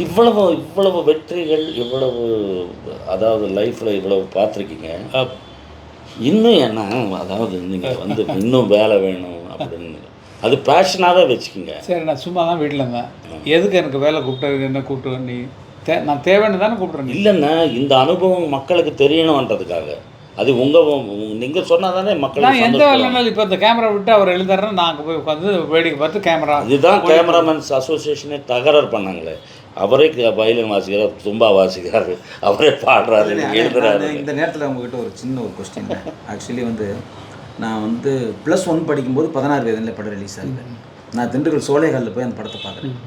இவ்வளவு இவ்வளவு வெற்றிகள், இவ்வளவு அதாவது லைஃப்பில் இவ்வளவு பார்த்துருக்கீங்க. இன்னும் என்ன, அதாவது நீங்கள் வந்து இன்னும் வேலை வேணும் அப்படின்னு அது பேஷனாகவே வச்சுக்கிங்க. சரி, நான் சும்மா தான் வீட்டில் இருந்தேன். எதுக்கு எனக்கு வேலை கூப்பிட்டு என்ன கூப்பிட்டு நீ நான் தேவைன்னு தானே கூப்பிட்றேன். இல்லைன்னா இந்த அனுபவம் மக்களுக்கு தெரியணுன்றதுக்காக. அது நீங்கள் சொன்னால் தானே மக்கள். நான் எந்த வேலைனாலும் இப்போ இந்த கேமரா விட்டு அவர் எழுதுறேன்னு நாங்கள் போய் உட்காந்து வேடிக்கை பார்த்து கேமரா. இதுதான் கேமராமேன்ஸ் அசோசியேஷனே தகராறு பண்ணாங்களே. அவரே வயலின் வாசிக்கிறார், தும்பா வாசிக்கிறாரு, அவரே பாடுறாரு, எழுதுறாரு. இந்த நேரத்தில் உங்ககிட்ட ஒரு சின்ன ஒரு கொஸ்டின். ஆக்சுவலி வந்து நான் வந்து +1 படிக்கும்போது 16 வயதில் படம் ரிலீஸ் ஆகுது. நான் திண்டுக்கல் சோலைகாலில் போய் அந்த படத்தை பார்க்குறேன்.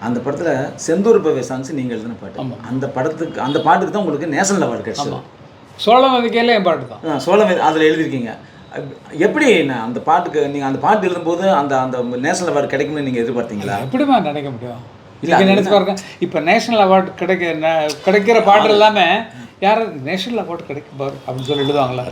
அந்த படத்தில் செந்தூர் பவே சாங்ஸ் நீங்கள் எழுதின பாட்டு. அந்த பாட்டுக்கு தான் உங்களுக்கு நேஷனல் அவார்டு கிடைச்சது. சோழமதிக்கையில் என் பாட்டு தான். சோழமதி அதில் எழுதியிருக்கீங்க. எப்படி அந்த பாட்டுக்கு நீங்கள் அந்த பாட்டு எழுதும்போது அந்த அந்த நேஷனல் அவார்டு கிடைக்கும்னு நீங்கள் எதிர்பார்த்தீங்களா? எப்படிமா நினைக்க முடியும்? இல்லை நினச்சி பாருங்க. இப்போ நேஷனல் அவார்டு கிடைக்கிற பாட்டு எல்லாமே யாரும் நேஷனல் அவார்டு கிடைக்கும் பாரு அப்படின்னு சொல்லி எழுதுவாங்களா?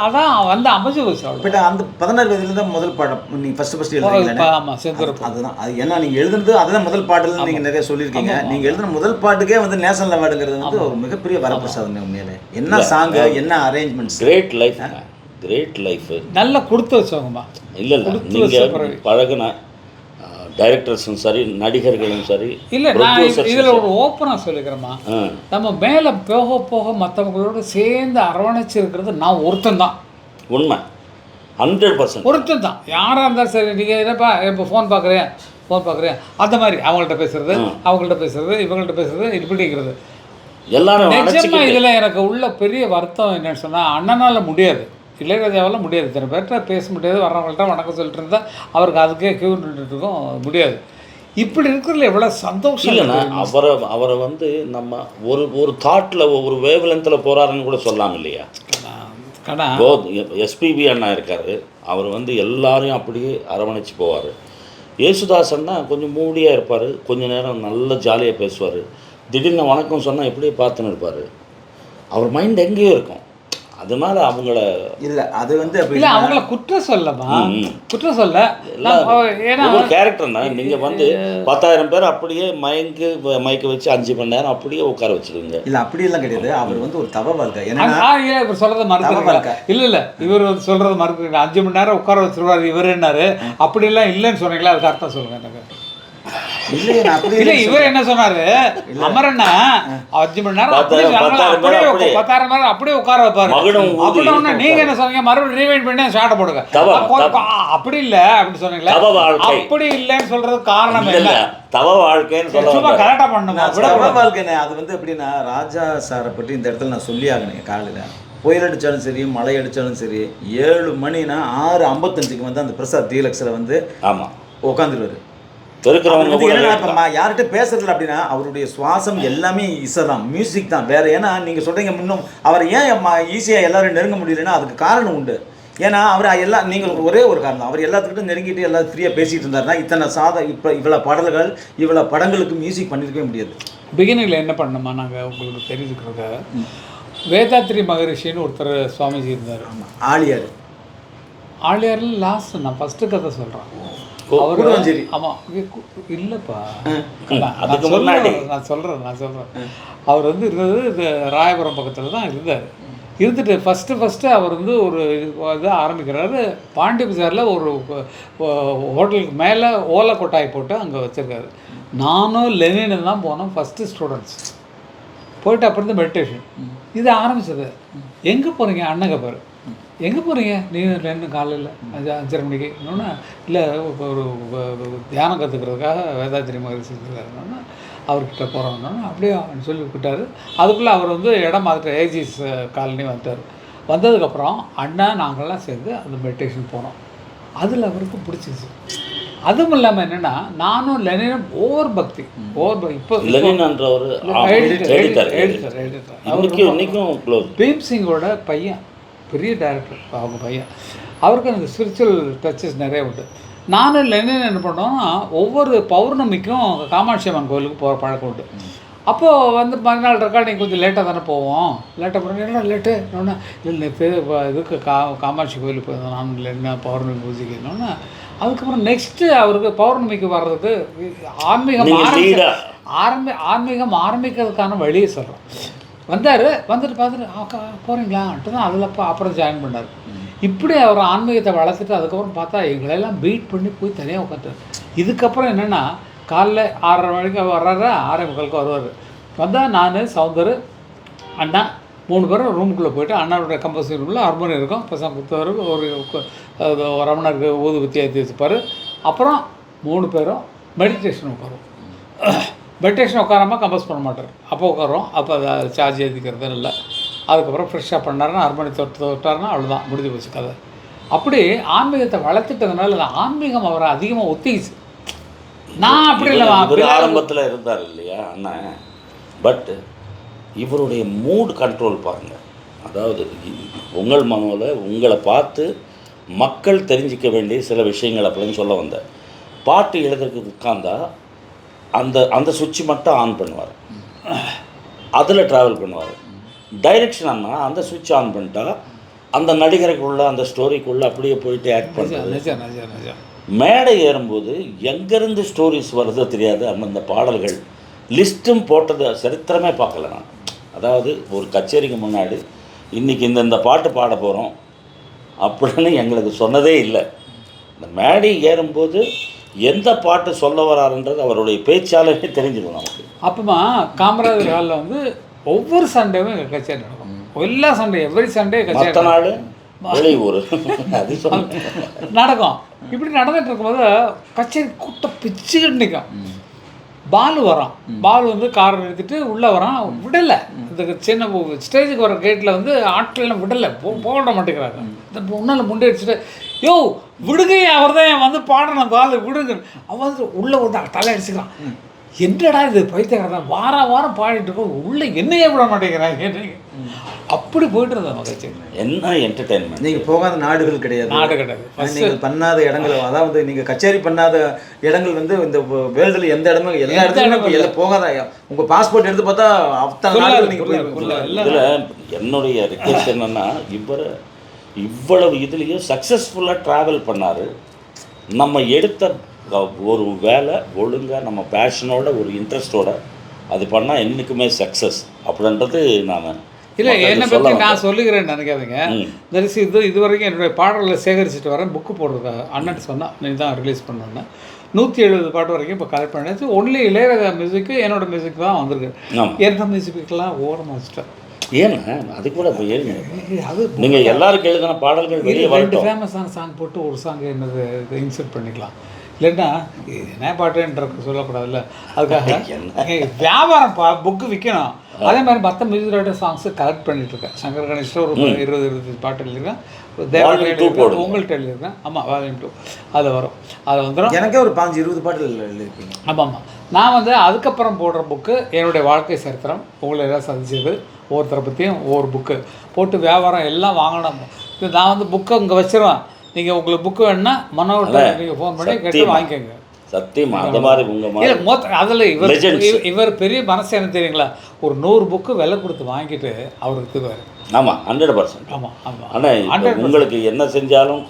அதான் வந்து அமைச்சு வச்சு. பட் அந்த 16 வயதுல தான் முதல் பாடம் நீங்கள் ஃபஸ்ட்டு எழுதுறீங்களா? ஆமாம், செந்தூர். அதுதான் அது. ஏன்னா நீங்கள் எழுதுனது அதுதான் முதல் பாட்டுன்னு நீங்கள் நிறைய சொல்லியிருக்கீங்க. நீங்கள் எழுதுன முதல் பாட்டுக்கே வந்து நேஷனல் அவார்டுங்கிறது வந்து ஒரு மிகப்பெரிய வரப்பிரசாதம் உண்மையிலே. என்ன சாங்கு, என்ன அரேஞ்ச்மெண்ட்ஸ். கிரேட் லைஃப் நல்லா கொடுத்து வச்சவங்கம்மா. இல்லை நீங்கள் பழகுன டைரக்டர்ஸும் சரி, நடிகர்களும் சரி. இல்லை, நான் இதில் ஒரு ஓப்பனாக சொல்லிக்கிறேம்மா. நம்ம மேலே போக போக மற்றவங்களோட சேர்ந்து அரவணைச்சி இருக்கிறது நான் ஒருத்தன் தான். உண்மை 100% ஒருத்தன் தான். யாராக இருந்தாலும் சரி, நீங்கள் என்னப்பா இப்போ ஃபோன் பார்க்குறேன் அந்த மாதிரி அவங்கள்ட்ட பேசுகிறது, இவங்கள்ட்ட பேசுகிறது, இப்படிங்கிறது எல்லாரும். நிஜமாக இதில் எனக்கு உள்ள பெரிய வருத்தம் என்னன்னு சொன்னால், அண்ணனால் முடியாது, இளையராஜாவால் முடியாது. இத்தனை பேர்கிட்ட பேச முடியாது, வர்றவங்கள்ட்ட வணக்கம் சொல்லிட்டு இருந்தால் அவருக்கு அதுக்கே கியூ நின்றுட்டுருக்கோம், முடியாது. இப்படி இருக்கிறதுல எவ்வளோ சந்தோஷம் இல்லைன்னா அவரை வந்து நம்ம ஒரு தாட்டில் ஒரு வேவ்லென்த்தில் போகிறாருன்னு கூட சொல்லலாம் இல்லையா? எஸ்பிபி அண்ணா இருக்கார், அவர் வந்து எல்லாரையும் அப்படியே அரவணைச்சு போவார். யேசுதாசன்னா கொஞ்சம் மூடியாக இருப்பார், கொஞ்சம் நேரம் நல்ல ஜாலியாக பேசுவார். திடீர்னு வணக்கம் சொன்னால் எப்படியே பார்த்துன்னு இருப்பார். அவர் மைண்ட் எங்கேயோ இருக்கும். அதனால அவங்கள இல்லை, அது வந்து இல்லை, அவங்கள குற்றம் குற்றம் சொல்ல. ஏன்னா ஒரு கேரக்டர்னா நீங்கள் வந்து 10,000 பேர் அப்படியே மைக்க வச்சு 5 மணி நேரம் அப்படியே உட்கார வச்சுருவீங்க. இல்லை, அப்படியெல்லாம் கிடையாது. அவர் வந்து ஒரு தவ வாழ்க்கை. ஏன்னா இவர் சொல்கிறத மறுக்க இல்லை இவர் சொல்கிறத மறுக்க 5 மணி நேரம் உட்கார வச்சுருவார் இவர் என்னாரு. அப்படிலாம் இல்லைன்னு சொன்னீங்களா? அதுக்கு அர்த்தம் சொல்லுங்கள் எனக்கு. இல்லை, இவர் என்ன சொன்னாரு, அமரண்ணா 5 மணி நேரம் 10,000 நேரம் அப்படியே உட்கார வைப்பாரு. அப்படின்னா நீங்க என்ன சொன்னீங்க, மறுபடியும் ரீவைண்ட் பண்ணி ஷார்ட்டை போடுங்க. அப்படி இல்லை அப்படின்னு சொன்னீங்களா? அப்படி இல்லைன்னு சொல்றது காரணம் இல்லை, தவ வாழ்க்கைன்னு சும்மா கரெக்டாக பண்ணணும். தவ வாழ்க்கைன்னு அது வந்து எப்படின்னா, ராஜா சாரை பற்றி இந்த இடத்துல நான் சொல்லி ஆகணும். காலையில் புயல் அடித்தாலும் சரி, மழை அடித்தாலும் சரி, 7 மணினா 6:55 வந்து அந்த பிரசாத் டீலக்ஸில் வந்து ஆமாம் உட்காந்துருவாரு. யார்கிட்ட பேசுறதுல அப்படின்னா அவருடைய சுவாசம் எல்லாமே இசைதான், மியூசிக் தான், வேற. ஏன்னா நீங்க சொல்றீங்க இன்னும் அவர் ஏன் ஈஸியா எல்லாரும் நெருங்க முடியலன்னா அதுக்கு காரணம் உண்டு. ஏன்னா அவர் நீங்கள் ஒரே ஒரு காரணம், அவர் எல்லாத்துக்கிட்டும் நெருங்கிட்டு எல்லாரும் ஃப்ரீயாக பேசிட்டு இருந்தாருன்னா இத்தனை இப்போ இவ்வளோ பாடல்கள் இவ்வளோ படங்களுக்கு மியூசிக் பண்ணியிருக்கவே முடியாது. பிகினிங்கில் என்ன பண்ணணுமா, நாங்கள் உங்களுக்கு தெரிஞ்சுக்கிறத, வேதாத்ரி மகரிஷின்னு ஒருத்தர் சுவாமிஜி இருந்தார். ஆழியாரில் லாஸ்ட் நான் ஃபஸ்ட்டு கதை சொல்கிறேன். அவர் ஆமாம் இல்லைப்பா, நான் சொல்கிறேன். அவர் வந்து இருந்தது இது ராயபுரம் பக்கத்தில் தான் இருந்தார். இருந்துட்டு ஃபஸ்ட்டு அவர் வந்து ஒரு இது ஆரம்பிக்கிறாரு. பாண்டி பஜாரில் ஒரு ஹோட்டலுக்கு மேலே ஓலை கொட்டாய் போட்டு அங்கே வச்சுருக்காரு. நானும் லெனினும் தான் போனோம் ஃபஸ்ட்டு ஸ்டூடெண்ட்ஸ். போயிட்டு அப்புறம் தான் மெடிடேஷன் இது ஆரம்பிச்சது. எங்கே போகிறீங்க அண்ணங்க பாரு, எங்கே போகிறீங்க நீங்கள் என்ன காலையில் 5:30 மணிக்கு இன்னொன்று இல்லை ஒரு தியானம் கற்றுக்கிறதுக்காக வேதாத்திரி மகரிஷி இருக்காருன்னா அவர்கிட்ட போகிறோம்னா அப்படியே சொல்லி விட்டார். அதுக்குள்ளே அவர் வந்து இடம் மாற்ற ஏஜிஸ் காலனி வந்துட்டார். வந்ததுக்கப்புறம் அண்ணா நாங்கள்லாம் சேர்ந்து அந்த மெடிடேஷன் போனோம். அதில் அவருக்கு பிடிச்சிச்சு. அதுவும் இல்லாமல் என்னென்னா, நானும் லெனினும் ஓவர் பக்தி. இப்போ பீம்சிங்கோட பையன் பெரிய டைரக்டர், அவங்க பையன், அவருக்கு எனக்கு ஸ்பிரிச்சுவல் டச்சஸ் நிறைய உண்டு. நானும் லெனின் என்ன பண்ணோன்னா, ஒவ்வொரு பௌர்ணமிக்கும் காமாட்சி அம்மன் கோயிலுக்கு போகிற பழக்கம் உண்டு. அப்போது வந்து மறுநாள் ரெக்கார்டிங் கொஞ்சம் லேட்டாக தானே போவோம். லேட்டாக போகிறோம், என்ன லேட்டு இன்னொன்று இல்லை இதுக்கு காமாட்சி கோயிலுக்கு போயிருந்தோம் நானும் இல்லைன்னா பௌர்ணமி பூஜைக்குன்னொன்னே. அதுக்கப்புறம் நெக்ஸ்ட்டு அவருக்கு பௌர்ணமிக்கு வர்றதுக்கு ஆன்மீகம் ஆரம்பிக்கிறதுக்கான வழியை சொல்கிறேன். வந்துட்டு பார்த்துட்டு போகிறீங்களான்ட்டு தான் அதில் அப்புறம் ஜாயின் பண்ணார். இப்படி அவர் ஆன்மீகத்தை வளர்த்துட்டு அதுக்கப்புறம் பார்த்தா எங்களெல்லாம் பீட் பண்ணி போய் தனியாக உட்காந்துட்டார். இதுக்கப்புறம் என்னென்னா காலைல 6:30 மணிக்கு வர்றாரு, 6:45 வருவார். வந்தால் நான், சௌந்தர், அண்ணா 3 பேரும் ரூமுக்குள்ளே போய்ட்டு அண்ணாவுடைய கம்போசிங் ரூமில் ஹார்மோனியம் இருக்கும், பசங்க குத்தவர், ஒரு ரமணருக்கு ஊதுபத்தி ஏற்றி வச்சுப்பார். அப்புறம் 3 பேரும் மெடிடேஷன் உட்காரும். மெடிடேஷன் உட்காராமல் கம்போஸ் பண்ண மாட்டார். அப்போ உட்காரோம். அப்போ அதை சார்ஜ் ஏற்றிக்கிறது இல்லை. அதுக்கப்புறம் ஃப்ரெஷ்ஷாக பண்ணாருன்னா ஹார்மோனி தொட்டாருன்னா அவ்வளோதான், முடிஞ்சு போச்சு கதை. அப்படி ஆன்மீகத்தை வளர்த்துட்டதுனால அந்த ஆன்மீகம் அவரை அதிகமாக ஒத்திக்கிச்சு. நான் அப்படி இல்லை, ஆரம்பத்தில் இருந்தார் இல்லையா அண்ணன். பட் இவருடைய மூட் கண்ட்ரோல் பாருங்கள். அதாவது உங்கள் மனோவில் உங்களை பார்த்து மக்கள் தெரிஞ்சிக்க வேண்டிய சில விஷயங்கள் அப்படின்னு சொல்ல வந்த பாட்டு எழுதுறதுக்கு உட்காந்தா அந்த சுவிட்ச் மட்டும் ஆன் பண்ணுவார், அதில் ட்ராவல் பண்ணுவார். டைரெக்ஷன் ஆனால் அந்த சுவிட்ச் ஆன் பண்ணிட்டா அந்த நடிகருக்குள்ளே அந்த ஸ்டோரிக்குள்ளே அப்படியே போயிட்டு ஆக்ட் பண்ணுறது. மேடை ஏறும்போது எங்கேருந்து ஸ்டோரிஸ் வருதோ தெரியாது. அந்த பாடல்கள் லிஸ்ட்டும் போட்டது சரித்திரமே பார்க்கல நான். அதாவது ஒரு கச்சேரிக்கு முன்னாடி இன்றைக்கி இந்த பாட்டு பாட போகிறோம் அப்படின்னு எங்களுக்கு சொன்னதே இல்லை. இந்த மேடை ஏறும்போது எந்த பாட்டு சொல்ல வராருன்றது அவருடைய பேச்சாலே தெரிஞ்சிடும் நமக்கு. அப்போமா காமராஜர் ஹாலில் வந்து ஒவ்வொரு சண்டேவும் எங்கள் கச்சேரி நடக்கும். எல்லா சண்டே, எவ்ரி சண்டே கச்சேரி. மற்ற நாள் வெளியூர் அது நடக்கும். இப்படி நடந்துகிட்டு இருக்கும்போது கச்சேரி கூட்டம் பிச்சுக்கிட்டு நிற்கும். பாலு வரான். பாலு வந்து காரை நிறுத்திட்டு உள்ளே வரான். விடலை, இந்த சின்ன ஸ்டேஜுக்கு வர கேட்டில் வந்து ஆட்கள்லாம் விடலை, போட மாட்டேங்கிறாங்க. இந்த முன்னால் முண்டை அடிச்சுட்டு யோ விடுகையே, அவர் தான் வந்து பாடணும், பாலு விடுங்க. அவன் வந்து உள்ளே வந்து தலை அடிச்சுக்கிறான். என்னடா இது பைத்தியக்காரன், வாரம் பாடிட்டு இருக்கோம், உள்ளே என்னையே விட மாட்டேங்கிறாங்க. அப்படி போயிட்டு இருந்தோம் கச்சேரி. என்ன என்டர்டெயின்மெண்ட். நீங்கள் போகாத நாடுகள் கிடையாது. நீங்கள் பண்ணாத இடங்கள், அதாவது நீங்கள் கச்சேரி பண்ணாத இடங்கள் வந்து இந்த வேர்ல்டில் எந்த இடமும் எல்லா இடத்துலையும் எல்லாம் போகாத. உங்கள் பாஸ்போர்ட் எடுத்து பார்த்தா அத்தனை நாடுகள் நீங்கள் போயிருக்கீங்க. இதில் என்னுடைய ரிக்வெஸ்ட் என்னென்னா, இவ்வளவு இதுலேயும் சக்ஸஸ்ஃபுல்லாக ட்ராவல் பண்ணார். நம்ம எடுத்த ஒரு வேலை ஒழுங்காக நம்ம பேஷனோட ஒரு இன்ட்ரெஸ்டோட அது பண்ணால் என்றைக்குமே சக்ஸஸ் அப்படின்றது நான் இல்லை. என்னை பற்றி நான் சொல்லுகிறேன்னு நினைக்காதுங்க. தரிசி இது வரைக்கும் என்னுடைய பாடல்களை சேகரிச்சுட்டு வரேன். புக்கு போடுறதுக்காக அண்ணன் சொன்னால் நீ தான் ரிலீஸ் பண்ணோன்னா 170 பாட்டு வரைக்கும் இப்போ கலெக்ட் பண்ணியாச்சு. ஒன்லி இளையராஜா மியூசிக்கு என்னோடய மியூசிக் தான் வந்திருக்கு. எந்த மியூசிக்கெல்லாம் ஓரமாக வச்சுட்டேன். ஏன்னா அது கூட இப்போ ஏழுங்க, அது நீங்கள் எல்லாருக்கும் எழுதின பாடல்கள் வெளியே 2 ஃபேமஸான சாங் போட்டு ஒரு சாங் என்னது இன்சர்ட் பண்ணிக்கலாம். இல்லைன்னா என்ன பாட்டுன்ற சொல்லக்கூடாதுல்ல. அதுக்காக வியாபாரம் புக்கு விற்கணும். அதே மாதிரி மற்ற மியூசிக் ரைட்டர் சாங்ஸு கலெக்ட் பண்ணிகிட்ருக்கேன். சங்கர் கணேஷில் ஒரு 20 பாட்டு எழுதியிருக்கேன். உங்கள்கிட்ட எழுதியிருக்கேன். ஆமாம், வால்யூம் 2 அதில் வரும். அதில் வந்துடும். எனக்கே ஒரு 15-20 பாட்டு எழுதியிருக்கீங்க. ஆமாம். நான் வந்து அதுக்கப்புறம் போடுற புக்கு என்னுடைய வாழ்க்கை சரித்திரம், உங்களை எல்லாம் சந்திச்சது, ஒவ்வொருத்தரை பற்றியும் ஒவ்வொரு புக்கு போட்டு வியாபாரம் எல்லாம் வாங்கணும். நான் வந்து புக்கை இங்கே வச்சிருவேன். நீங்கள் உங்களுக்கு புக்கு வேணுன்னா மனோட்ட நீங்கள் ஃபோன் பண்ணி கேட்டு வாங்கிக்கோங்க. சத்தியம் அந்த மாதிரி உங்கள் மாதிரி அதில் இவர் பெரிய மனசு என்ன தெரியுங்களா, ஒரு 100 புக்கு விலை கொடுத்து வாங்கிட்டு அவருக்கு தருவார். ஆமாம், 100%. ஆமாம் ஆமாம். ஆனால் உங்களுக்கு என்ன செஞ்சாலும்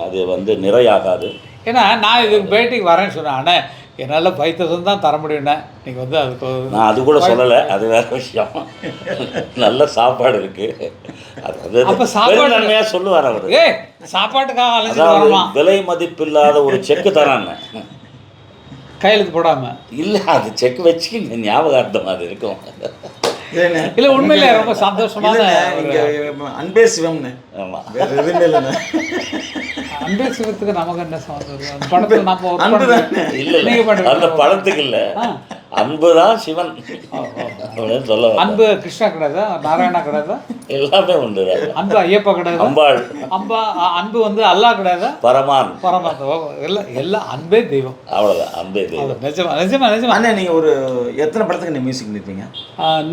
அது வந்து நிறையாகாது. ஏன்னா நான் இதுக்கு பேட்டிக்கு வரேன்னு சொன்னேன். ஆனால் என்னால் 5,000 தான் தர முடியும்னா நீங்கள் வந்து அதுக்கு நான் அது கூட சொல்லலை, அது வேறு விஷயம். நல்ல சாப்பாடு இருக்குது. அப்போ சாப்பாடு நன்மையாக சொல்லுவார் அவர். சாப்பாட்டுக்காக அலைஞ்சிட்டு விலை மதிப்பில்லாத ஒரு செக்கு தரான்னு கையெழுத்து போடாமல் இல்லை, அது செக் வச்சு ஞாபகார்த்தம் அது இருக்கும். இல்லை உண்மையிலே ரொம்ப சந்தோஷமாக அன்பே சிவம்னு. ஆமாம், வேறு எதுவுமே இல்லைண்ணே. அன்பே சிவத்துக்கு நமக்கு என்ன சம்பந்தம்? அந்த படத்தில் நம்ம இல்லை, அந்த படத்துக்கு இல்லை, அன்புதான் சிவன் அப்படின்னு சொல்ல. அன்பு கிருஷ்ணா கிடையாதா, நாராயணா கிடையாதா? எல்லாமே உண்டு. அன்பு ஐயப்பா கிடையாது, அம்பாள். அன்பு வந்து அல்லா கிடையாதா, பரமான். எல்லாம் அன்பே தெய்வம். அவ்வளோதான், அன்பே தெய்வம். நிஜமா நிஜமா நிஜமா. அண்ணா நீங்கள் ஒரு எத்தனை படத்துக்கு நீங்கள் மியூசிக் நிற்பீங்க?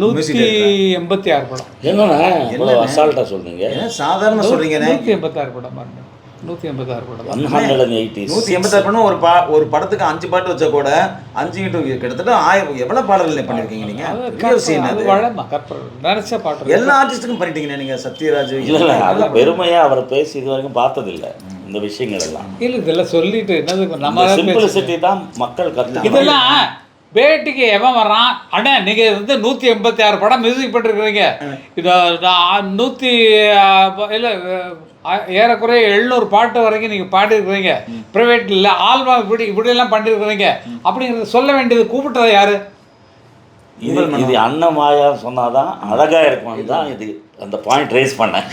186 படம். என்னண்ணா அசால்ட்டாக சொல்றீங்க, சாதாரணமாக சொல்கிறீங்க. 186 படம் பாருங்க. 186 படம். 186 படம். ஒரு படத்துக்கு 5 பாட்டு வச்சா கூட 5 கிட்டத்தட்ட 1000 எவ்வளோ பாடல்கள் பண்ணியிருக்கீங்க நீங்கள்? நினைச்ச பாட்டு எல்லா ஆர்டிஸ்ட்டுக்கும் பண்ணிட்டீங்க நீங்கள். சத்யராஜ் இல்லை, அது பெருமையாக அவரை பேசி இது வரைக்கும் பார்த்ததில்லை இந்த விஷயங்கள் எல்லாம். இல்லை, இதெல்லாம் சொல்லிட்டு என்னது நம்ம சிம்பிளிசிட்டி தான் மக்கள் கற்று. இதெல்லாம் பேட்டிக்கு எவன் வர்றான், அண்ணா நீங்கள் வந்து 186 படம் மியூசிக் பண்ணிருக்கிறீங்க, இதை 100 இல்லை ஏறக்குறைய 700 பாட்டு வரைக்கும் நீங்கள் பாடிருக்கிறீங்க, ப்ரைவேட் இல்லை ஆல்பம் இப்படியெல்லாம் பண்ணியிருக்கிறீங்க அப்படிங்கிறத சொல்ல வேண்டியது கூப்பிட்டதை யார்? இது அன்னமாயா சொன்னாதான் அழகா இருக்கும்னு தான் இது அந்த பாயிண்ட் ரைஸ் பண்ணேன்.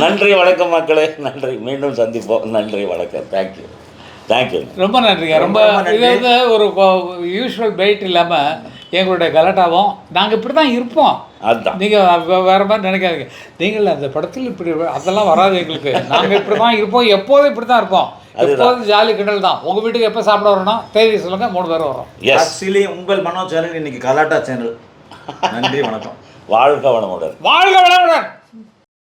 நன்றி வணக்கம் மக்களே, நன்றி, மீண்டும் சந்திப்போம். நன்றி வணக்கம், தேங்க்யூ தேங்க்யூ. ரொம்ப நன்றிங்க. ரொம்ப இது வந்து ஒரு யூஸ்வல் பைட் இல்லாமல் எங்களுடைய கலாட்டாவும் நாங்கள் இப்படி தான் இருப்போம். அதுதான் நீங்கள் வேறு மாதிரி நினைக்காதீங்க. நீங்கள் அந்த படத்தில் இப்படி அதெல்லாம் வராது எங்களுக்கு. நாங்கள் இப்படி தான் இருப்போம், எப்போதும் இப்படி தான் இருப்போம். எப்போதும் ஜாலி கிண்டல் தான். உங்கள் வீட்டுக்கு எப்போ சாப்பிட வரணும் தேதி சொல்லுங்கள், 3 பேரும் வரோம். ஆக்சுவலி உங்கள் மனோ சேனல் இன்னைக்கு கலாட்டா சேனல். நன்றி வணக்கம். வாழ்க வளமுடன். வாழ்க வளமுடன்.